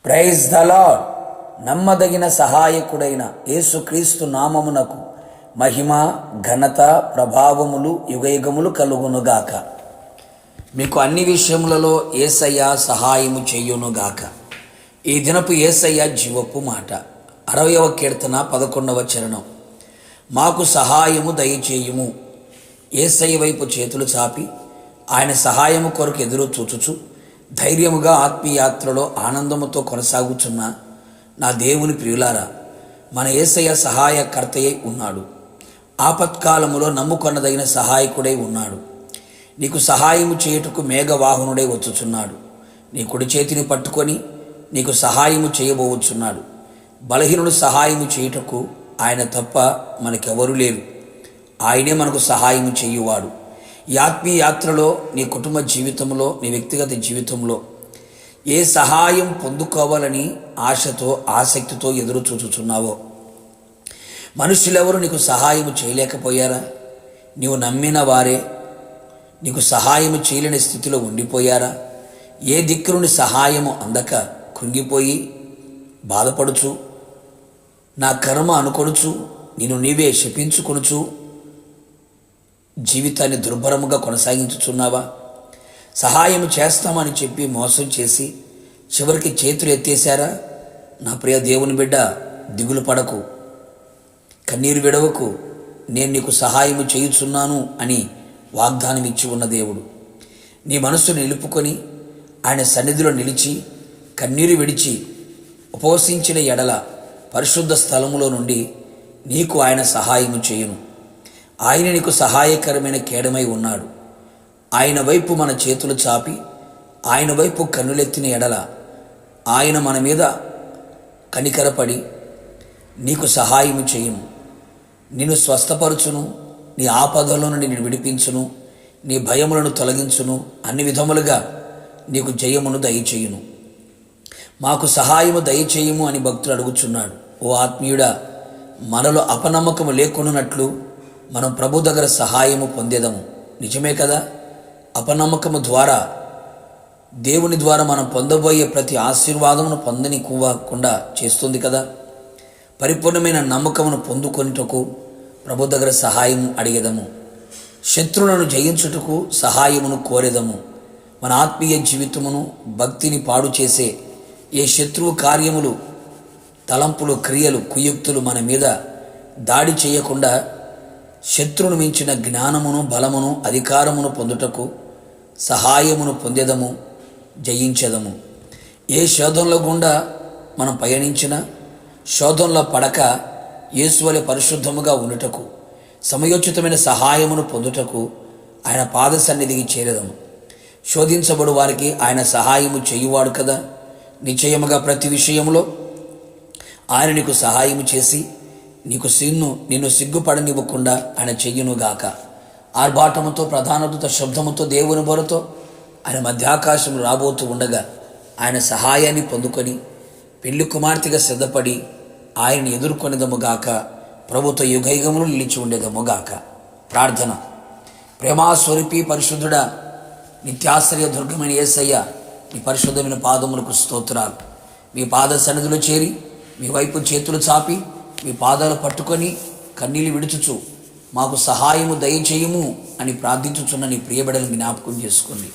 Praise the lord. నమ్మదగిన సహాయకుడైన యేసుక్రీస్తు నామమునకు మహిమ, ఘనత, ప్రభావములు యుగయుగములు కలుగునుగాక. మీకు అన్ని విషయములలో యేసయ్య సహాయము చేయునుగాక. ఈ దినపు యేసయ్య జీవపు మాట 60వ కీర్తన 11వ చరణం. మాకు సహాయము దయచేయుము. యేసయ్య వైపు చేతులు చాపి ఆయన సహాయము కొరకు ఎదురు చూచుచు ధైర్యముగా ఆత్మీయాత్రలో ఆనందముతో కొనసాగుచున్న నా దేవుని ప్రియులారా, మన యేసయ్య సహాయకర్తయై ఉన్నాడు. ఆపత్కాలములో నమ్ముకొనదగిన సహాయకుడై ఉన్నాడు. నీకు సహాయము చేయుటకు మేఘవాహనుడై వచ్చుచున్నాడు. నీ కుడి చేతిని పట్టుకొని నీకు సహాయము చేయబోవచ్చున్నాడు. బలహీనుడు సహాయము చేయుటకు ఆయన తప్ప మనకెవరూ లేరు. ఆయనే మనకు సహాయము చేయువాడు. ఈ ఆత్మీయ యాత్రలో, నీ కుటుంబ జీవితంలో, నీ వ్యక్తిగత జీవితంలో ఏ సహాయం పొందుకోవాలని ఆశతో, ఆసక్తితో ఎదురు చూచుచున్నావో, మనుషులెవరు నీకు సహాయము చేయలేకపోయారా? నీవు నమ్మిన వారే నీకు సహాయము చేయలేని స్థితిలో ఉండిపోయారా? ఏ దిక్కునుండి సహాయము అందక కృంగిపోయి బాధపడుచు, నా కర్మ అనుకొనుచు, నేను నీవే శపించుకొనుచు జీవితాన్ని దుర్భరముగా కొనసాగించుచున్నావా? సహాయం చేస్తామని చెప్పి మోసం చేసి చివరికి చేతులు ఎత్తేశారా? నా ప్రియ దేవుని బిడ్డ, దిగులు పడకు, కన్నీరు విడవకు. నేను నీకు సహాయము చేయుచున్నాను అని వాగ్దానం ఇచ్చి ఉన్న దేవుడు. నీ మనస్సును నిలుపుకొని ఆయన సన్నిధిలో నిలిచి కన్నీరు విడిచి ఉపవసించిన ఎడల పరిశుద్ధ స్థలములో నుండి నీకు ఆయన సహాయము చేయును. ఆయన నీకు సహాయకరమైన కేడమై ఉన్నాడు. ఆయన వైపు మన చేతులు చాపి ఆయన వైపు కన్నులెత్తిన ఎడల ఆయన మన మీద కనికరపడి నీకు సహాయము చేయును. నిన్ను స్వస్థపరచును, నీ ఆపదలో నుండి నిన్ను విడిపించును, నీ భయములను తొలగించును, అన్ని విధములుగా నీకు జయమును దయచేయును. మాకు సహాయము దయచేయము అని భక్తుడు అడుగుచున్నాడు. ఓ ఆత్మీయుడా, మనలో అపనమ్మకము లేకున్నట్లు మనం ప్రభు దగ్గర సహాయము పొందేదము. నిజమే కదా? అపనమ్మకము ద్వారా, దేవుని ద్వారా మనం పొందబోయే ప్రతి ఆశీర్వాదమును పొందనివ్వకుండా చేస్తుంది కదా. పరిపూర్ణమైన నమ్మకమును పొందుకొనుటకు ప్రభు దగ్గర సహాయము అడిగేదము. శత్రువులను జయించుటకు సహాయమును కోరేదము. మన ఆత్మీయ జీవితమును, భక్తిని పాడు చేసే ఏ శత్రువు కార్యములు, తలంపులు, క్రియలు, కుయుక్తులు మన మీద దాడి చేయకుండా శత్రువును మించిన జ్ఞానమును, బలమును, అధికారమును పొందుటకు సహాయమును పొందేదము, జయించేదము. ఏ శోధనల గుండా మనం పయనించినా శోధనలో పడక యేసువలె పరిశుద్ధముగా ఉండుటకు, సమయోచితమైన సహాయమును పొందుటకు ఆయన పాద సన్నిధికి చేరేదము. శోధించబడు వారికి ఆయన సహాయము చేయువాడు కదా. నిశ్చయముగా ప్రతి విషయంలో ఆయన నీకు సహాయము చేసి నిన్ను సిగ్గుపడనివ్వకుండా ఆయన చెయ్యునుగాక. ఆర్భాటముతో, ప్రధానతతో, శబ్దముతో, దేవుని బొరతో ఆయన మధ్యాకాశము రాబోతూ ఉండగా ఆయన సహాయాన్ని పొందుకొని పెళ్లి కుమార్తెగా సిద్ధపడి ఆయన్ని ఎదుర్కొనేదముగాక. ప్రభుతో యుగయుగములు నిలిచి ఉండేదముగాక. ప్రార్థన. ప్రేమాస్వరూపి పరిశుద్ధుడా, నిత్యాశ్రయ దుర్గమైన యేసయ్య, మీ పరిశుద్ధమైన పాదములకు స్తోత్రాలు. మీ పాద సన్నిధిలో చేరి మీ వైపు చేతులు చాపి మీ పాదాలు పట్టుకొని కన్నీళ్ళు విడుచుచు మాకు సహాయము దయచేయము అని ప్రార్థించుచున్న నీ ప్రియబిడలను జ్ఞాపకం చేసుకోండి.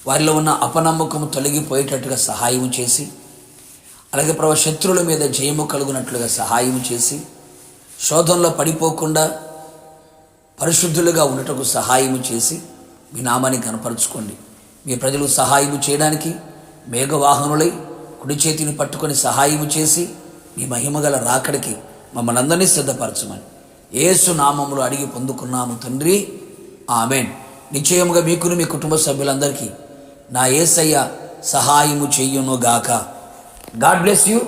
వారిలో ఉన్న అపనమ్మకము తొలగిపోయేటట్టుగా సహాయము చేసి, అలాగే ప్రభు శత్రువుల మీద జయము కలుగునట్లుగా సహాయము చేసి, శోధనలో పడిపోకుండా పరిశుద్ధులుగా ఉండటకు సహాయము చేసి మీ నామాన్ని కనపరుచుకోండి. మీ ప్రజలు సహాయము చేయడానికి మేఘవాహనులై కుడి చేతిని పట్టుకొని సహాయము చేసి మీ మహిమగల రాకడికి మమ్మల్ని అందరినీ సిద్ధపరచమని యేసు నామములో అడిగి పొందుకున్నాము తండ్రి, ఆమేన్. నిశ్చయముగా మీకును మీ కుటుంబ సభ్యులందరికీ నా యేసయ్య సహాయము చెయ్యునుగాక. God bless you.